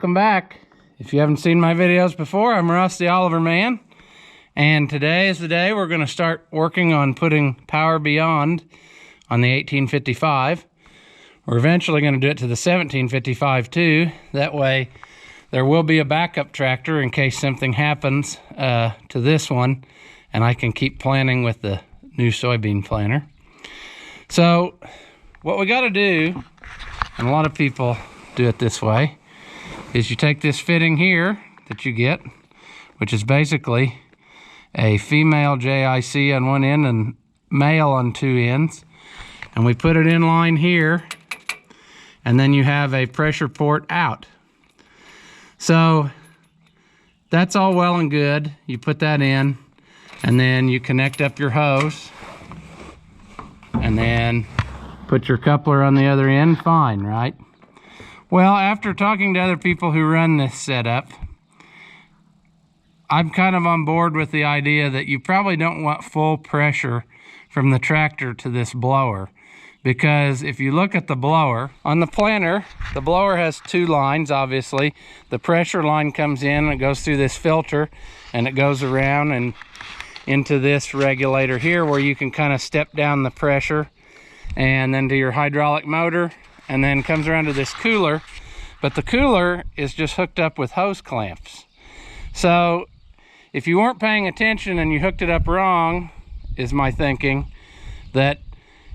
Welcome back. If you haven't seen my videos before, I'm Russ the Oliver Man, and today is the day we're going to start working on putting power beyond on the 1855. We're eventually going to do it to the 1755 too. That way there will be a backup tractor in case something happens to this one, and I can keep planting with the new soybean planter. So what we got to do, and a lot of people do it this way, is you take this fitting here that you get, which is basically a female JIC on one end and male on two ends, and we put it in line here, and then you have a pressure port out. So that's all well and good. You put that in, and then you connect up your hose, and then put your coupler on the other end. Fine, right? Well, after talking to other people who run this setup, I'm kind of on board with the idea that you probably don't want full pressure from the tractor to this blower, because if you look at the blower, on the planter, the blower has two lines, obviously. The pressure line comes in, and it goes through this filter, and it goes around and into this regulator here where you can kind of step down the pressure, and then to your hydraulic motor, and then comes around to this cooler. But the cooler is just hooked up with hose clamps. So if you weren't paying attention and you hooked it up wrong, is my thinking, that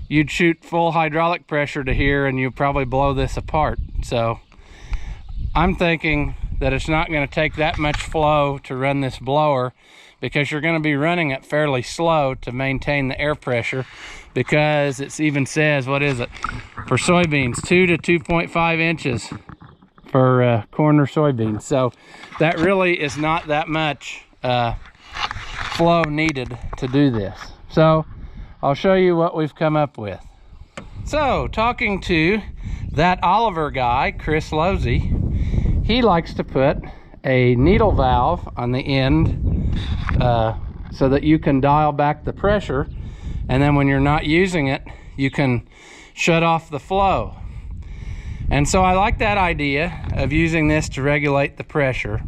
you'd shoot full hydraulic pressure to here and you'll probably blow this apart. So I'm thinking that it's not going to take that much flow to run this blower, because you're going to be running it fairly slow to maintain the air pressure, because it even says, what is it, for soybeans, 2 to 2.5 inches for corn or soybeans. So that really is not that much flow needed to do this. So I'll show you what we've come up with. So talking to that Oliver guy, Chris Losey, he likes to put a needle valve on the end so that you can dial back the pressure, and then when you're not using it, you can shut off the flow. And so I like that idea of using this to regulate the pressure.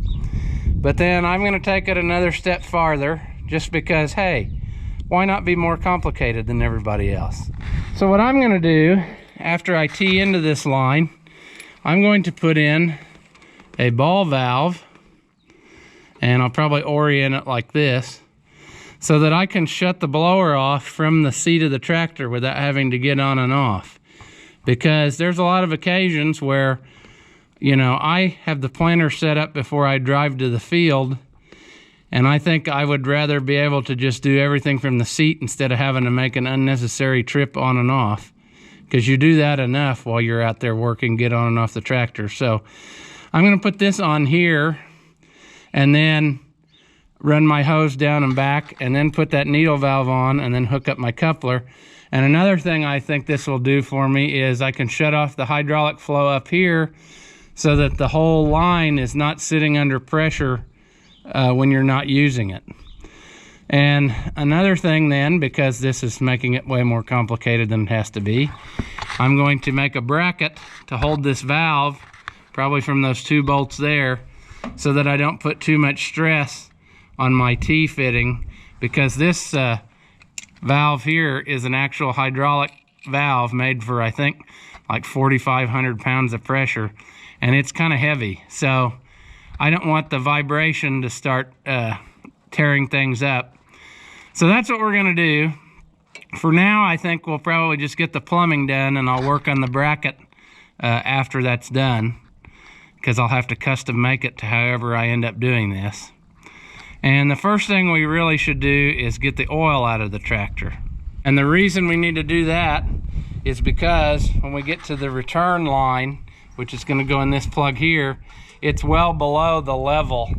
But then I'm going to take it another step farther, just because, hey, why not be more complicated than everybody else? So what I'm going to do, after I tee into this line, I'm going to put in a ball valve, and I'll probably orient it like this, so that I can shut the blower off from the seat of the tractor without having to get on and off. Because there's a lot of occasions where, you know, I have the planter set up before I drive to the field, and I think I would rather be able to just do everything from the seat instead of having to make an unnecessary trip on and off, because you do that enough while you're out there working, get on and off the tractor. So I'm going to put this on here, and then run my hose down and back, and then put that needle valve on, and then hook up my coupler. And another thing I think this will do for me is I can shut off the hydraulic flow up here, so that the whole line is not sitting under pressure when you're not using it. And another thing then, because this is making it way more complicated than it has to be, I'm going to make a bracket to hold this valve, probably from those two bolts there, so that I don't put too much stress on my T fitting, because this valve here is an actual hydraulic valve made for, I think, like 4,500 pounds of pressure, and it's kind of heavy. So I don't want the vibration to start tearing things up. So that's what we're going to do. For now, I think we'll probably just get the plumbing done, and I'll work on the bracket after that's done, because I'll have to custom make it to however I end up doing this. And the first thing we really should do is get the oil out of the tractor. And the reason we need to do that is because when we get to the return line, which is going to go in this plug here, it's well below the level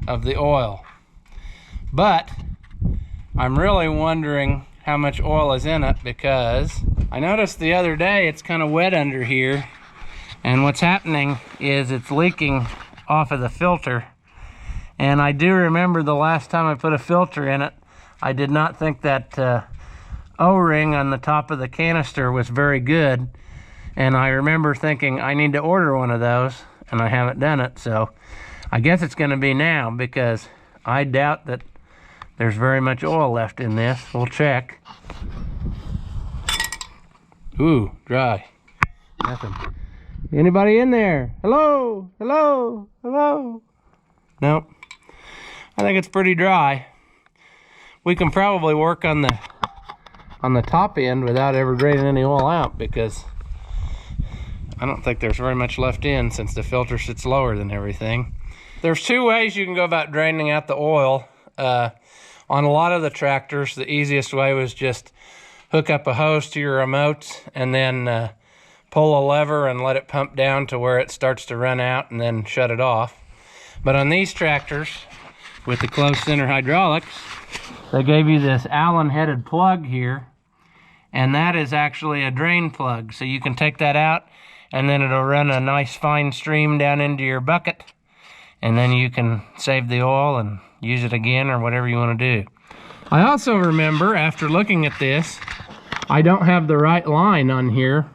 of the oil. But I'm really wondering how much oil is in it, because I noticed the other day it's kind of wet under here, and what's happening is it's leaking off of the filter. And I do remember the last time I put a filter in it, I did not think that O-ring on the top of the canister was very good, and I remember thinking I need to order one of those, and I haven't done it, so I guess it's going to be now, because I doubt that there's very much oil left in this. We'll check. Ooh, dry. Nothing. Anybody in there? Hello? Hello? Hello? Nope. I think it's pretty dry. We can probably work on the top end without ever draining any oil out, because I don't think there's very much left in since the filter sits lower than everything. There's two ways you can go about draining out the oil. On a lot of the tractors, the easiest way was just hook up a hose to your remote and then pull a lever and let it pump down to where it starts to run out and then shut it off. But on these tractors with the closed center hydraulics, they gave you this Allen headed plug here, and that is actually a drain plug. So you can take that out and then it'll run a nice fine stream down into your bucket, and then you can save the oil and use it again or whatever you want to do. I also remember, after looking at this, I don't have the right line on here.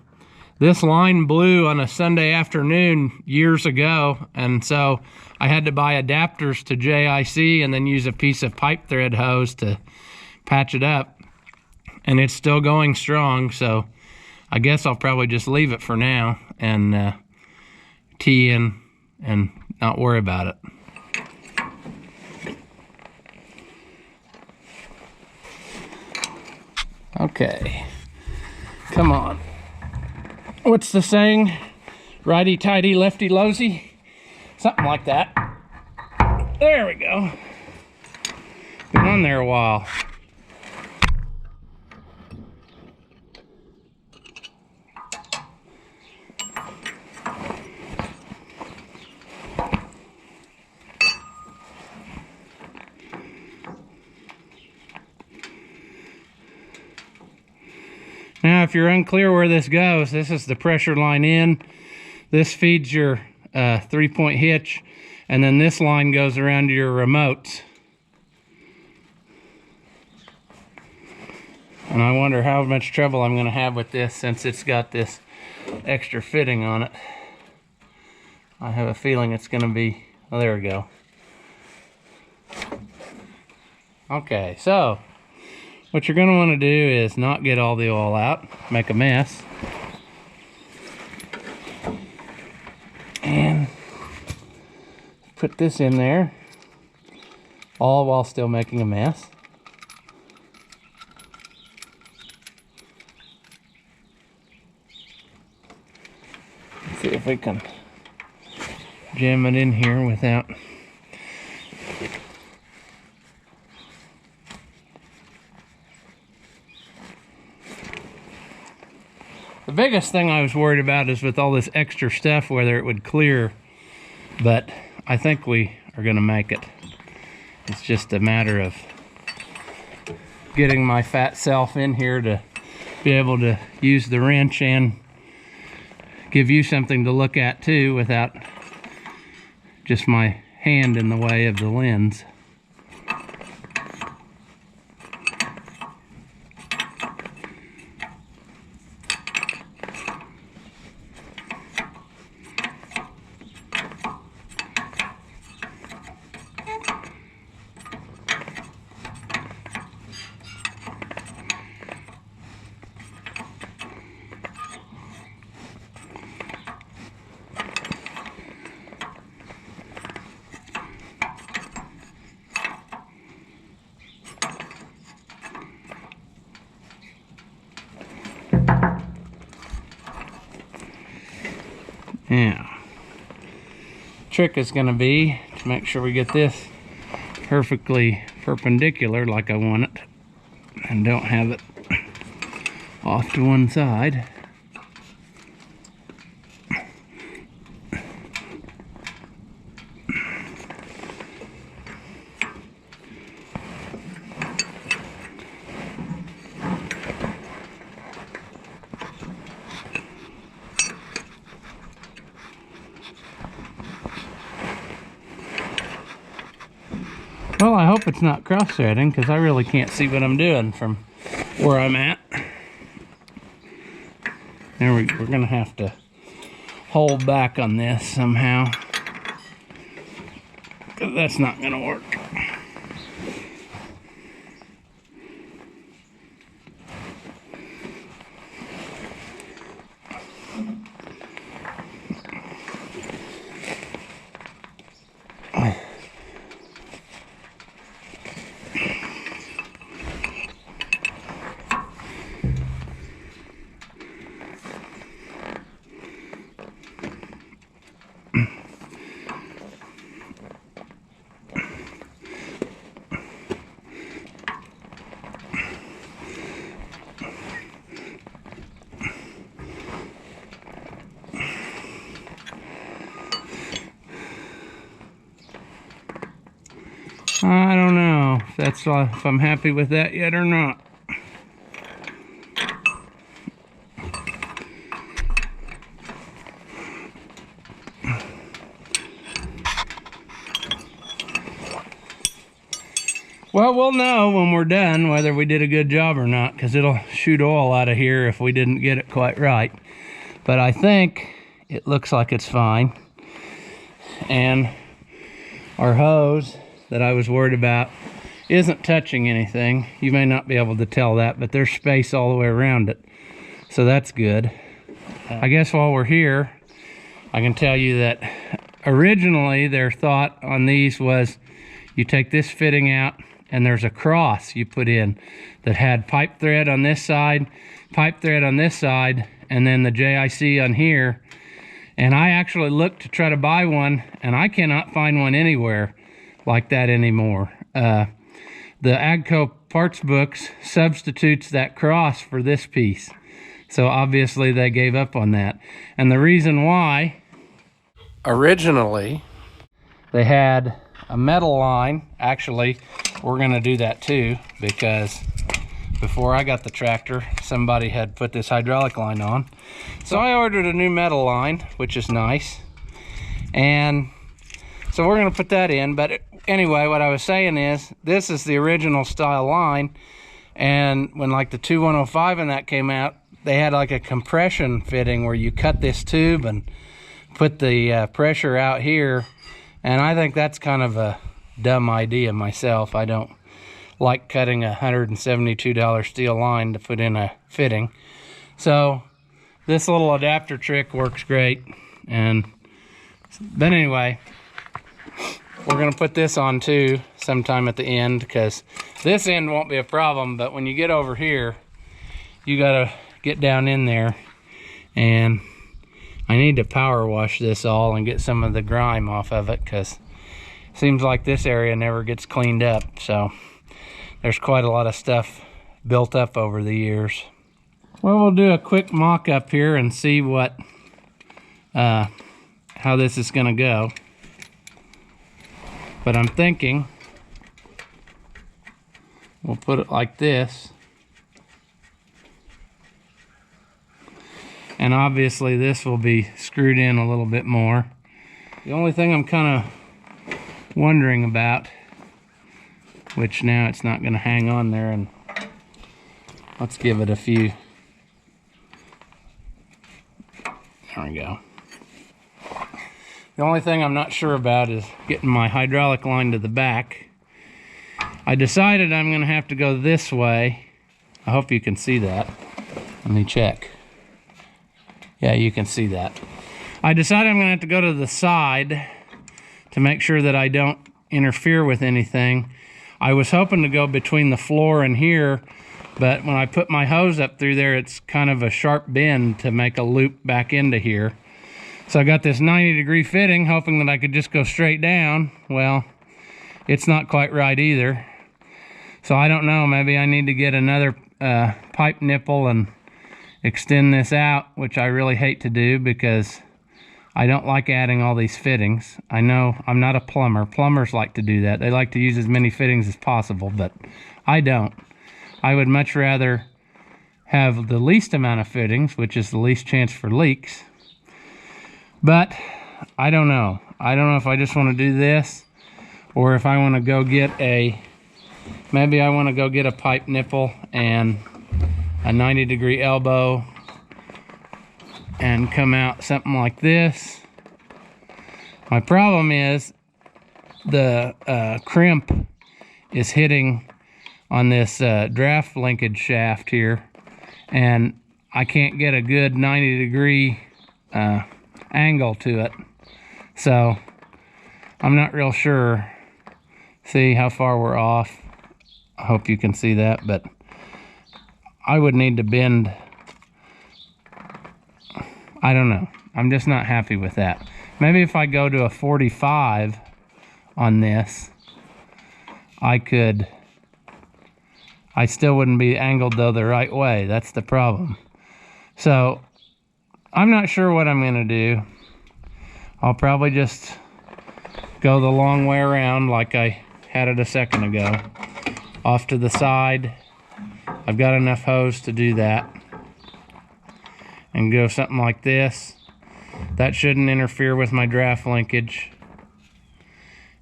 This line blew on a Sunday afternoon years ago, and so I had to buy adapters to JIC and then use a piece of pipe thread hose to patch it up. And it's still going strong, so I guess I'll probably just leave it for now and tee in and not worry about it. Okay, come on. What's the saying? Righty-tighty, lefty-loosey? Something like that. There we go. Been on there a while. Now, if you're unclear where this goes, this is the pressure line in. This feeds your 3-point hitch, and then this line goes around to your remotes. And I wonder how much trouble I'm going to have with this since it's got this extra fitting on it. I have a feeling it's going to be... Oh, there we go. Okay, so what you're going to want to do is not get all the oil out, make a mess, and put this in there, all while still making a mess. Let's see if we can jam it in here without... The biggest thing I was worried about is with all this extra stuff, whether it would clear, but I think we are going to make it. It's just a matter of getting my fat self in here to be able to use the wrench and give you something to look at too without just my hand in the way of the lens. Now, trick is going to be to make sure we get this perfectly perpendicular like I want it, and don't have it off to one side. Well, I hope it's not cross-threading, because I really can't see what I'm doing from where I'm at. We're going to have to hold back on this somehow, because that's not going to work. I don't know if I'm happy with that yet or not. Well, we'll know when we're done whether we did a good job or not, because it'll shoot oil out of here if we didn't get it quite right. But I think it looks like it's fine. And our hose that I was worried about isn't touching anything. You may not be able to tell that, but there's space all the way around it. So that's good. I guess while we're here, I can tell you that originally their thought on these was you take this fitting out and there's a cross you put in that had pipe thread on this side, pipe thread on this side, and then the JIC on here. And I actually looked to try to buy one, and I cannot find one anywhere like that anymore. The AGCO parts books substitutes that cross for this piece. So obviously they gave up on that. And the reason why, originally they had a metal line. Actually, we're gonna do that too, because before I got the tractor, somebody had put this hydraulic line on. So I ordered a new metal line, which is nice. And so we're gonna put that in, but anyway, what I was saying is, this is the original style line, and when like the 2105 and that came out, they had like a compression fitting where you cut this tube and put the pressure out here, and I think that's kind of a dumb idea myself. I don't like cutting a $172 steel line to put in a fitting. So this little adapter trick works great. But anyway, we're gonna put this on too sometime at the end, because this end won't be a problem, but when you get over here, you gotta get down in there, and I need to power wash this all and get some of the grime off of it, because it seems like this area never gets cleaned up. So there's quite a lot of stuff built up over the years. Well, we'll do a quick mock-up here and see what how this is gonna go. But I'm thinking we'll put it like this. And obviously this will be screwed in a little bit more. The only thing I'm kind of wondering about, which now it's not going to hang on there, and let's give it a few. There we go. The only thing I'm not sure about is getting my hydraulic line to the back. I decided I'm going to have to go this way. I hope you can see that. Let me check. Yeah, you can see that. I decided I'm going to have to go to the side to make sure that I don't interfere with anything. I was hoping to go between the floor and here, but when I put my hose up through there, it's kind of a sharp bend to make a loop back into here. So I got this 90-degree fitting, hoping that I could just go straight down. Well, it's not quite right either. So I don't know, maybe I need to get another pipe nipple and extend this out, which I really hate to do because I don't like adding all these fittings. I know I'm not a plumber. Plumbers like to do that. They like to use as many fittings as possible, but I don't. I would much rather have the least amount of fittings, which is the least chance for leaks. But I don't know. I don't know if I just want to do this or if I want to go get maybe I want to go get a pipe nipple and a 90-degree elbow and come out something like this. My problem is the crimp is hitting on this draft linkage shaft here, and I can't get a good 90-degree angle to it. So I'm not real sure. See how far we're off? I hope you can see that, but I would need to bend. I don't know. I'm just not happy with that. Maybe if I go to a 45 on this, I still wouldn't be angled though the right way. That's the problem. So I'm not sure what I'm gonna do. I'll probably just go the long way around like I had it a second ago. Off to the side. I've got enough hose to do that. And go something like this. That shouldn't interfere with my draft linkage.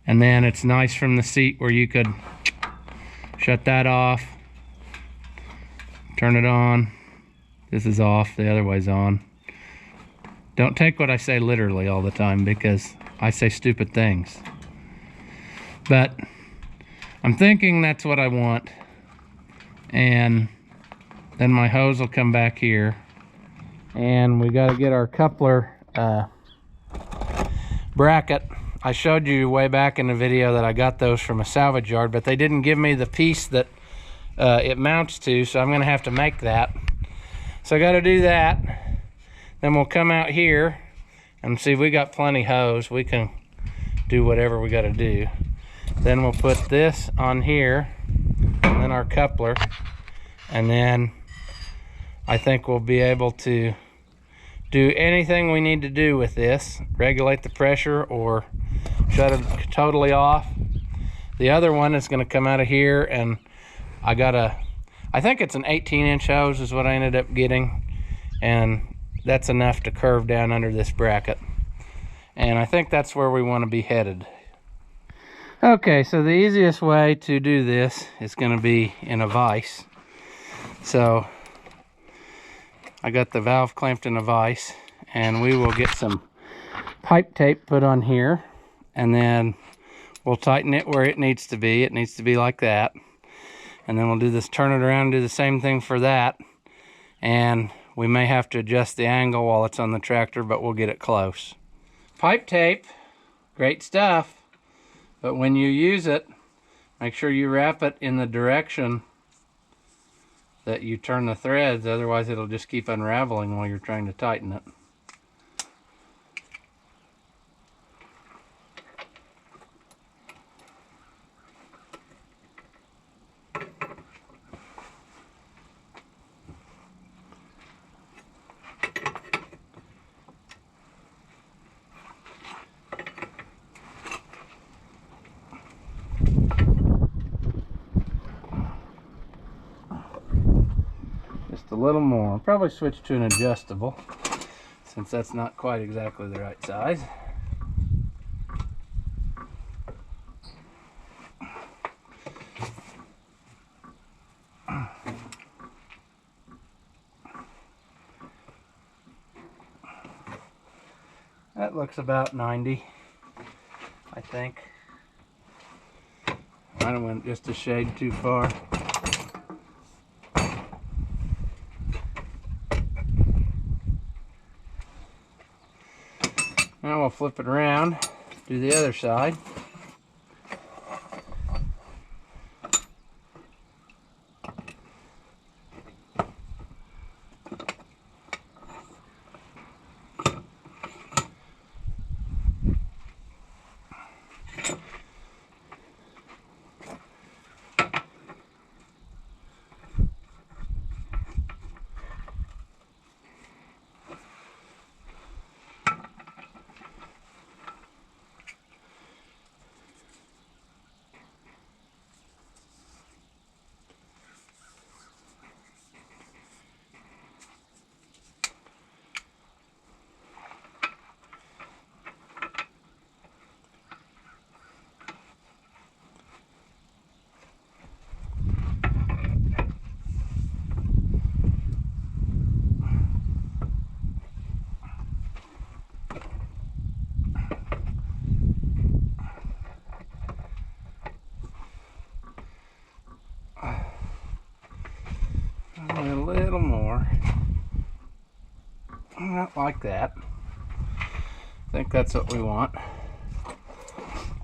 And then it's nice from the seat where you could shut that off, turn it on. This is off, the other way's on. Don't take what I say literally all the time, because I say stupid things. But I'm thinking that's what I want. And then my hose will come back here. And we got to get our coupler bracket. I showed you way back in the video that I got those from a salvage yard, but they didn't give me the piece that it mounts to, so I'm going to have to make that. So I got to do that. Then we'll come out here and see, we got plenty hose. We can do whatever we got to do. Then we'll put this on here, and then our coupler, and then I think we'll be able to do anything we need to do with this. Regulate the pressure or shut it totally off. The other one is going to come out of here, and I think it's an 18-inch hose is what I ended up getting, and that's enough to curve down under this bracket. And I think that's where we want to be headed. Okay, so the easiest way to do this is going to be in a vise. So I got the valve clamped in a vise, and we will get some pipe tape put on here, and then we'll tighten it where it needs to be. It needs to be like that. And then we'll do this, turn it around, do the same thing for that. And we may have to adjust the angle while it's on the tractor, but we'll get it close. Pipe tape, great stuff. But when you use it, make sure you wrap it in the direction that you turn the threads, otherwise it'll just keep unraveling while you're trying to tighten it. A little more. I'll probably switch to an adjustable, since that's not quite exactly the right size. That looks about 90, I think. I don't went just a shade too far. Now we'll flip it around, do the other side. little more. Not like that. I think that's what we want.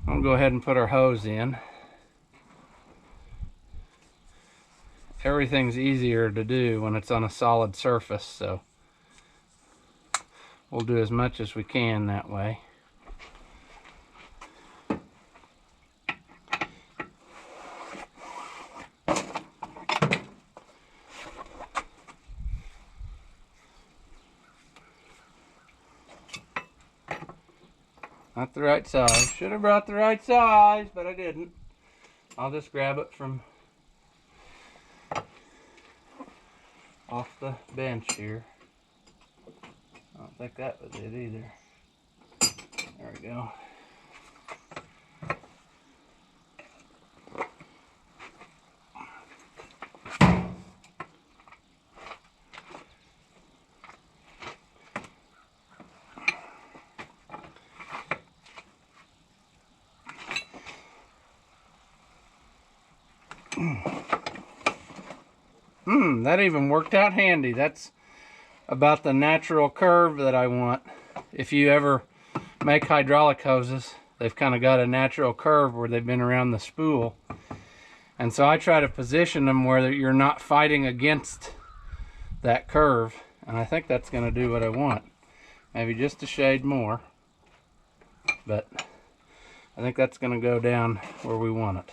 I'll go ahead and put our hose in. Everything's easier to do when it's on a solid surface, so we'll do as much as we can that way. Not the right size. Should have brought the right size, but I didn't. I'll just grab it from off the bench here. I don't think that was it either. There we go. That even worked out handy. That's about the natural curve that I want. If you ever make hydraulic hoses, they've kind of got a natural curve where they've been around the spool. And so I try to position them where you're not fighting against that curve. And I think that's going to do what I want. Maybe just a shade more. But I think that's going to go down where we want it.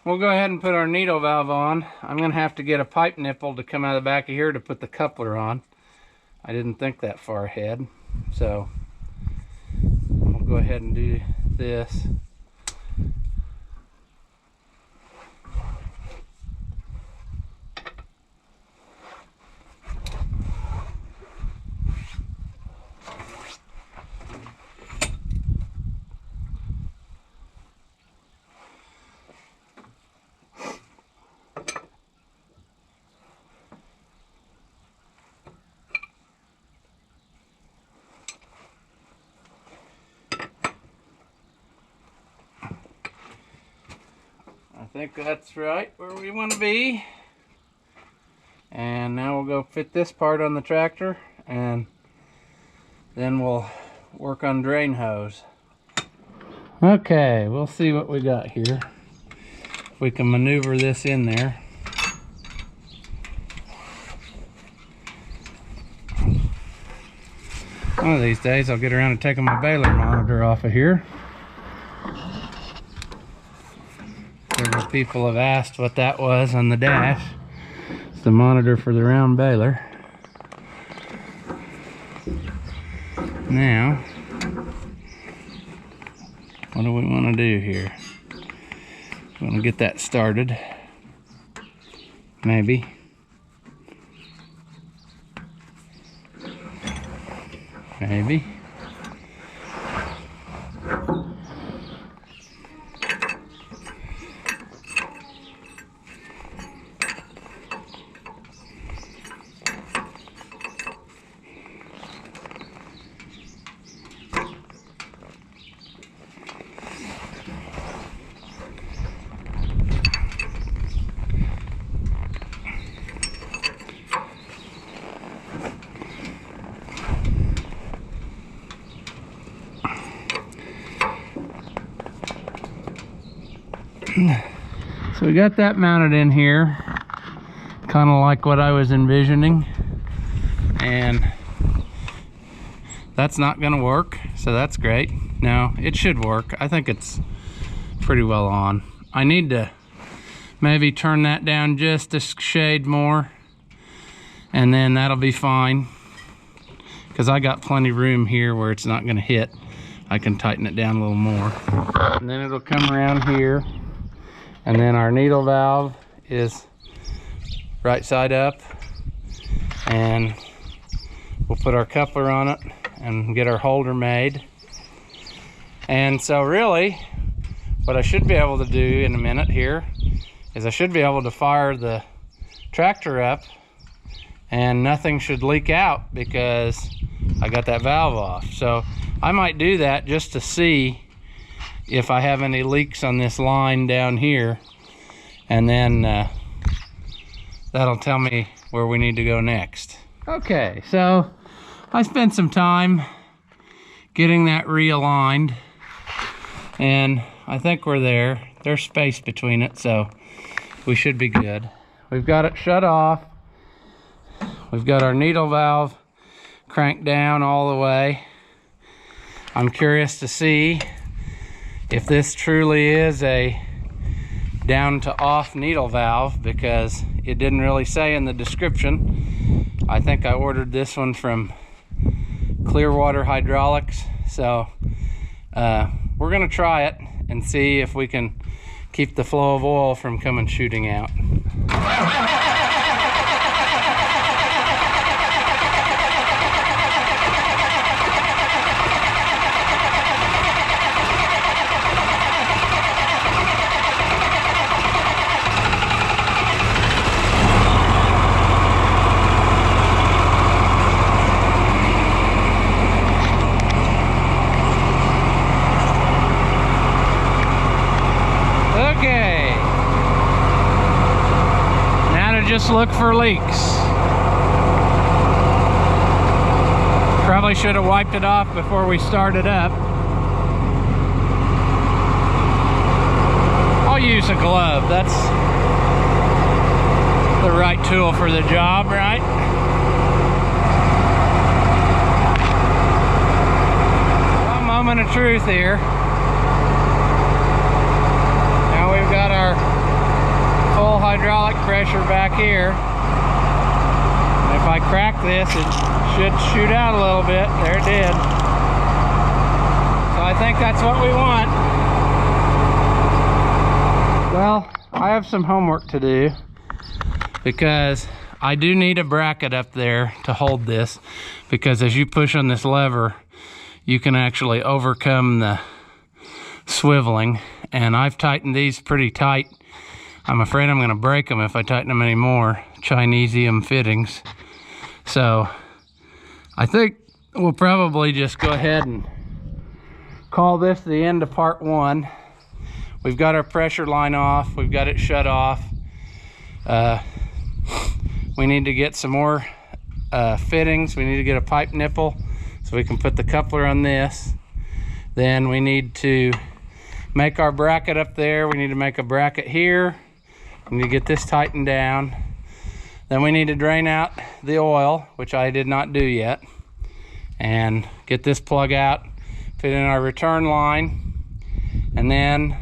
We'll go ahead and put our needle valve on. I'm going to have to get a pipe nipple to come out of the back of here to put the coupler on. I didn't think that far ahead. So we'll go ahead and do this. I think that's right where we want to be. And now we'll go fit this part on the tractor, and then we'll work on drain hose. Okay, we'll see what we got here. If we can maneuver this in there. One of these days I'll get around to taking my Baler monitor off of here. Several people have asked what that was on the dash. It's the monitor for the round Baler. Now, what do we want to do here? We want to get that started. Maybe. Maybe. So we got that mounted in here, kind of like what I was envisioning, and that's not going to work, so that's great. No, it should work. I think it's pretty well on. I need to maybe turn that down just a shade more, and then that'll be fine, because I got plenty of room here where it's not going to hit. I can tighten it down a little more, and then it'll come around here. And then our needle valve is right side up, and we'll put our coupler on it and get our holder made. And so really what I should be able to do in a minute here is I should be able to fire the tractor up and nothing should leak out because I got that valve off. So I might do that just to see if I have any leaks on this line down here, and then that'll tell me where we need to go next. Okay, so I spent some time getting that realigned, and I think we're there. There's space between it, so we should be good. We've got it shut off. We've got our needle valve cranked down all the way. I'm curious to see if this truly is a down to off needle valve, because it didn't really say in the description. I think I ordered this one from Clearwater Hydraulics, so we're gonna try it and see if we can keep the flow of oil from coming shooting out. Okay, now to just look for leaks. Probably should have wiped it off before we started up. I'll use a glove. That's the right tool for the job, right? A moment of truth here. We've got our full hydraulic pressure back here. And if I crack this, it should shoot out a little bit. There it did. So I think that's what we want. Well, I have some homework to do, because I do need a bracket up there to hold this, because as you push on this lever, you can actually overcome the swiveling, and I've tightened these pretty tight. I'm afraid I'm going to break them if I tighten them anymore. Chinesium fittings. So I think we'll probably just go ahead and call this the end of part one. We've got our pressure line off. We've got it shut off. We need to get some more fittings. We need to get a pipe nipple so we can put the coupler on this. Then we need to make our bracket up there. We need to make a bracket here. We need to get this tightened down. Then we need to drain out the oil, which I did not do yet, and get this plug out, fit in our return line, and then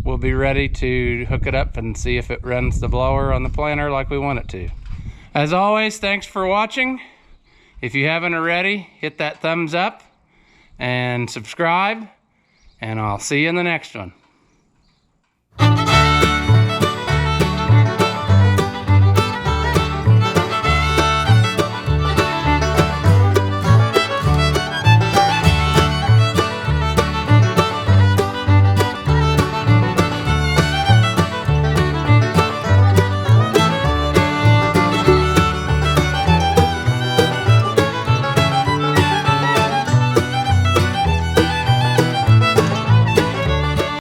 we'll be ready to hook it up and see if it runs the blower on the planter like we want it to. As always, thanks for watching. If you haven't already, hit that thumbs up and subscribe, and I'll see you in the next one.